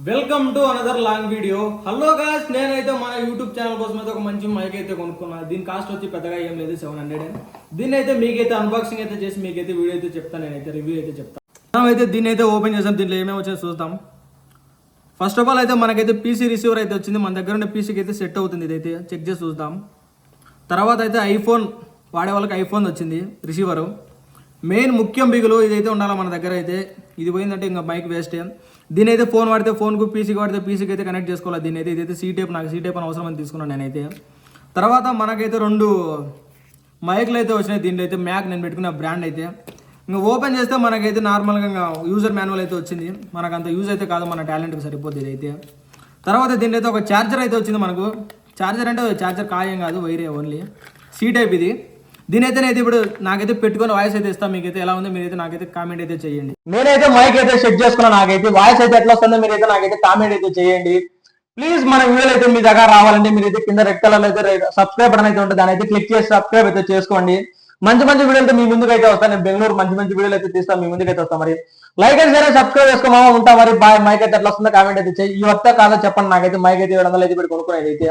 Welcome to another long video. Hello guys, నేనైతే మన YouTube channel కోసం అయితే ఒక మంచి మైక్ అయితే కొనుక్కున్నాను. దీని కాస్ట్ వచ్చి పెద్దగా ఏం లేదు, 700. దీన్ని అయితే మీకైతే అన్బాక్సింగ్ అయితే చేసి మీకైతే వీడియో అయితే చెప్తాను, నేనైతే రివ్యూ అయితే చెప్తాను. మనం అయితే దీన్ని అయితే ఓపెన్ చేసాం. దీంట్లో ఏమేమి వచ్చాయో చూద్దాం. ఫస్ట్ ఆఫ్ ఆల్ అయితే మనకైతే పీసీ రిసీవర్ అయితే వచ్చింది. మన దగ్గర ఉన్న పీసీకి అయితే సెట్ అవుతుంది. ఇదైతే చెక్ చేసి చూద్దాం. తర్వాత అయితే ఐఫోన్ వాడే వాళ్ళకి ఐఫోన్ వచ్చింది రిసీవరు. మెయిన్ ముఖ్యం బిగులు ఇదైతే ఉండాలి మన దగ్గర. అయితే ఇది పోయిందంటే ఇంకా మైక్ వేస్టే. దీని అయితే ఫోన్ వాడితే ఫోన్కు, పీసీకి వాడితే పీసీకి అయితే కనెక్ట్ చేసుకోవాలి. దీని అయితే ఇదైతే సీ టైప్, నాకు సీ టైప్ అని అవసరం అని తీసుకున్నాను నేనైతే. తర్వాత మనకైతే 2 మైక్లు అయితే వచ్చినాయి. దీంట్లో అయితే మ్యాక్ నేను పెట్టుకున్న బ్రాండ్ అయితే. ఇంకా ఓపెన్ చేస్తే మనకైతే నార్మల్గా యూజర్ మాన్యువల్ అయితే వచ్చింది. మనకు అంత యూజ్ అయితే కాదు, మన టాలెంట్కి సరిపోతుంది ఇదైతే. తర్వాత దీంట్లో అయితే ఒక ఛార్జర్ అయితే వచ్చింది మనకు. ఛార్జర్ అంటే ఛార్జర్ కాయం కాదు, వైరే ఓన్లీ. సీ టైప్ ఇది. దీనైతే నేను ఇప్పుడు నాకైతే పెట్టుకొని వాయిస్ అయితే ఇస్తాను. మీకైతే ఎలా ఉందో మీరైతే నాకైతే కామెంట్ అయితే చేయండి. నేనైతే మైక్ అయితే సెట్ చేసుకున్నాను. నాకైతే వాయిస్ అయితే ఎట్లా వస్తుందో మీరైతే నాకైతే కామెంట్ అయితే చేయండి. ప్లీజ్ మన వీడియోలు అయితే మీ దగ్గర రావాలంటే మీరైతే కింద రెడ్ కలర్ అయితే సబ్స్క్రైబ్ బటన్ అయితే ఉంటుంది, దాని అయితే క్లిక్ చేసి సబ్స్క్రైబ్ అయితే చేసుకోండి. మంచి మంచి వీడియోలు మీ ముందుకు అయితే వస్తాను. నేను బెంగళూరు మంచి వీడియోలు అయితే తీస్తాను, మీ ముందుకు అయితే వస్తాను. మరి లైక్ అయితే సరే, సబ్స్క్రైబ్ చేసుకోమా ఉంటా. మరి బాయ్. మైక్ అయితే ఎట్లా వస్తుందో కామెంట్ అయితే చేయి. ఈ వస్తా కాదో చెప్పండి. నాకైతే మైక్ అయితే 700 అయితే పెట్టి కొనుక్కునేది అయితే.